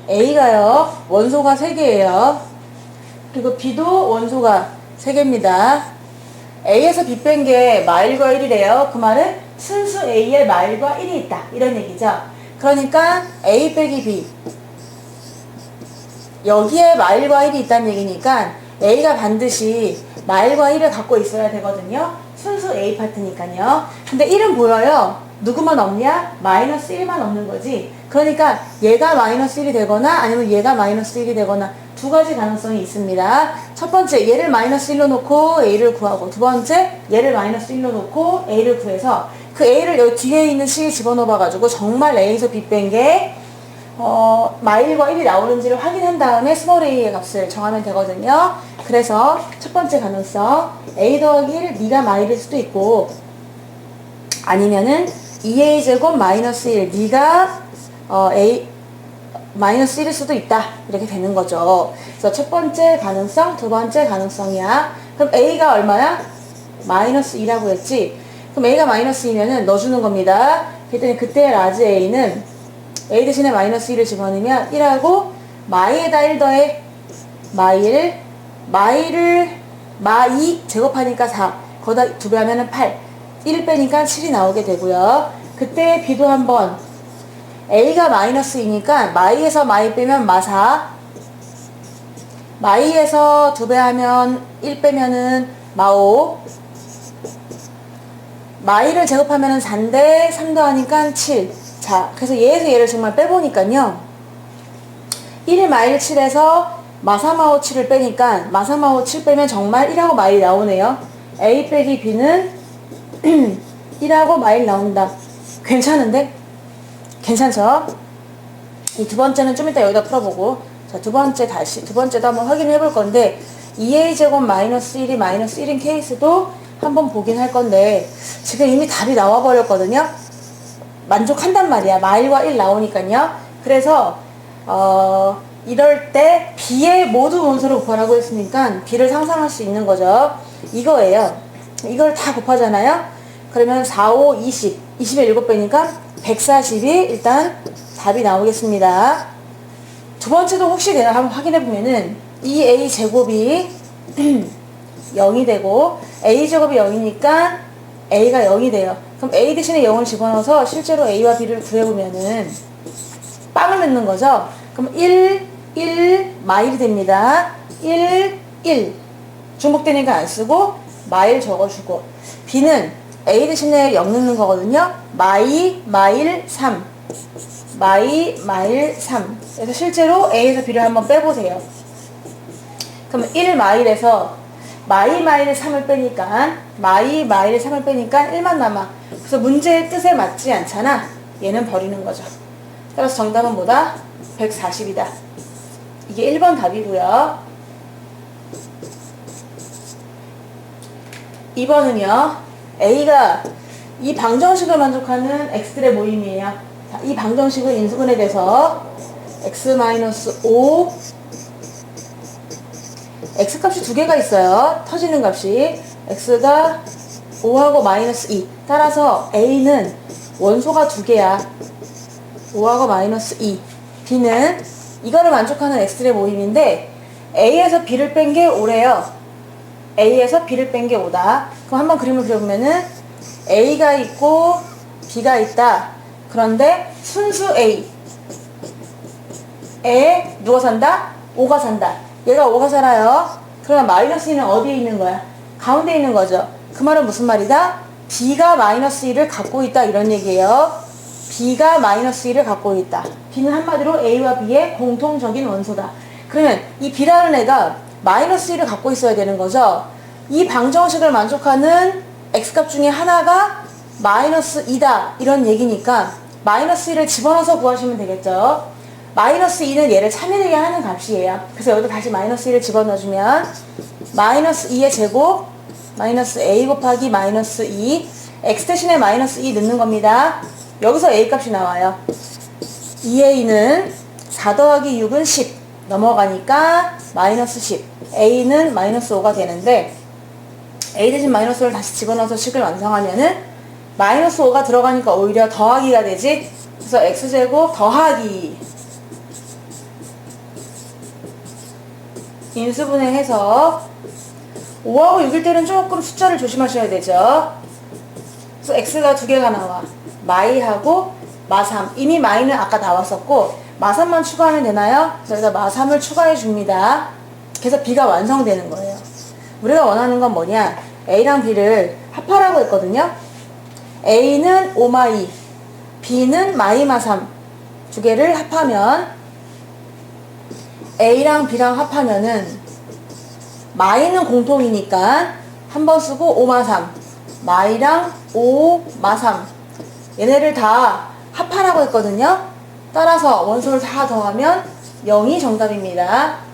A가요, 원소가 3개예요. 그리고 B도 원소가 3개입니다. A에서 B 뺀 게 마일과 1이래요. 그 말은 순수 A에 마일과 1이 있다. 이런 얘기죠. 그러니까 A 빼기 B. 여기에 마일과 1이 있다는 얘기니까 A가 반드시 마일과 1을 갖고 있어야 되거든요. 순수 A 파트니까요. 근데 1은 보여요. 누구만 없냐? 마이너스 1만 없는 거지. 그러니까 얘가 마이너스 1이 되거나 아니면 얘가 마이너스 1이 되거나 두 가지 가능성이 있습니다. 첫 번째, 얘를 마이너스 1로 놓고 A를 구하고, 두 번째, 얘를 마이너스 1로 놓고 A를 구해서 그 A를 여기 뒤에 있는 식에 집어넣어봐가지고 정말 A에서 B 뺀 게 마일과 1이 나오는지를 확인한 다음에 스몰 a의 값을 정하면 되거든요. 그래서 첫 번째 가능성, a 더하기 1, 네가 마일일 수도 있고, 아니면은 2a 제곱 마이너스 1, 네가 a 마이너스 1일 수도 있다. 이렇게 되는 거죠. 그래서 첫 번째 가능성, 두 번째 가능성이야. 그럼 a가 얼마야? 마이너스 2라고 했지. 그럼 a가 마이너스 2면은 넣어주는 겁니다. 그랬더니 그때 라지 a는 A 대신에 마이너스 1을 집어넣으면 1하고 마이에다 1 더해 마2 제곱하니까 4, 거기다 2배 하면은 8, 1 빼니까 7이 나오게 되고요. 그때 B도 한번 A가 마이너스 2니까 마이에서 마이 빼면 마4, 마이에서 2배 하면 1 빼면은 마5, 마이를 제곱하면은 4인데 3 더하니까 7. 자, 그래서 얘에서 얘를 정말 빼보니까요. 1을 마일 7에서 마4, 마5, 7을 빼니까 마4, 마5, 7 빼면 정말 1하고 마일 나오네요. A 빼기 B는 1하고 마일 나온다. 괜찮은데? 괜찮죠? 이 두 번째는 좀 이따 여기다 풀어보고, 자, 두 번째도 한번 확인해 볼 건데, 2a 제곱 마이너스 1이 마이너스 1인 케이스도 한번 보긴 할 건데, 지금 이미 답이 나와 버렸거든요. 만족한단 말이야. 마일과 1 나오니까요. 그래서 이럴 때 B의 모두 원소를 곱하라고 했으니까 B를 상상할 수 있는 거죠. 이거예요. 이걸 다 곱하잖아요. 그러면 4, 5, 20. 20에 7배니까 140이 일단 답이 나오겠습니다. 두 번째도 혹시 내가 한번 확인해 보면은 2A 제곱이 0이 되고 A 제곱이 0이니까 A가 0이 돼요. 그럼 A 대신에 0을 집어넣어서 실제로 A와 B를 구해보면은 빵을 넣는 거죠. 그럼 1, 마일이 됩니다. 1 중복되니까 안 쓰고 마일 적어주고, B는 A 대신에 0 넣는 거거든요. 마일 3. 마일 3. 그래서 실제로 A에서 B를 한번 빼보세요. 그럼 1마일에서 마일을 3을 빼니까 마일을 3을 빼니까 1만 남아. 그래서 문제의 뜻에 맞지 않잖아. 얘는 버리는 거죠. 따라서 정답은 뭐다? 140이다. 이게 1번 답이고요. 2번은요. A가 이 방정식을 만족하는 x들의 모임이에요. 자, 이 방정식을 인수분해 돼서 x-5 x값이 두 개가 있어요. 터지는 값이. x가 5하고 마이너스 2. 따라서 a는 원소가 두 개야. 5하고 마이너스 2. b는 이거를 만족하는 x들의 모임인데 a에서 b를 뺀 게 5래요. a에서 b를 뺀 게 5다. 그럼 한번 그림을 그려보면은 a가 있고 b가 있다. 그런데 순수 a에 누가 산다? 5가 산다. 얘가 5가 살아요. 그러면 마이너스 2는 어디에 있는 거야? 가운데 있는 거죠. 그 말은 무슨 말이다? B가 마이너스 2를 갖고 있다 이런 얘기예요. B가 마이너스 2를 갖고 있다. B는 한마디로 A와 B의 공통적인 원소다. 그러면 이 B라는 애가 마이너스 2를 갖고 있어야 되는 거죠. 이 방정식을 만족하는 X값 중에 하나가 마이너스 2다 이런 얘기니까 마이너스 2를 집어넣어서 구하시면 되겠죠. 마이너스 2는 얘를 참여되게 하는 값이에요. 그래서 여기다 다시 마이너스 2를 집어넣어주면 마이너스 2의 제곱 마이너스 a 곱하기 마이너스 2 x 대신에 마이너스 2 넣는 겁니다. 여기서 a 값이 나와요. 2a는 4 더하기 6은 10 넘어가니까 마이너스 10 a는 마이너스 5가 되는데 a 대신 마이너스 5를 다시 집어넣어서 식을 완성하면은 마이너스 5가 들어가니까 오히려 더하기가 되지. 그래서 x제곱 더하기 인수분해해서 5하고 6일 때는 조금 숫자를 조심하셔야 되죠. 그래서 x가 두 개가 나와. 마이하고 마3. 이미 마이는 아까 나왔었고 마3만 추가하면 되나요? 그래서 마3을 추가해 줍니다. 그래서 b가 완성되는 거예요. 우리가 원하는 건 뭐냐? a랑 b를 합하라고 했거든요. a는 5마2, b는 마이 마3 두 개를 합하면 a랑 b랑 합하면은 마이는 공통이니까 한 번 쓰고 5마3 마이랑 5마3 얘네를 다 합하라고 했거든요. 따라서 원소를 다 더하면 0이 정답입니다.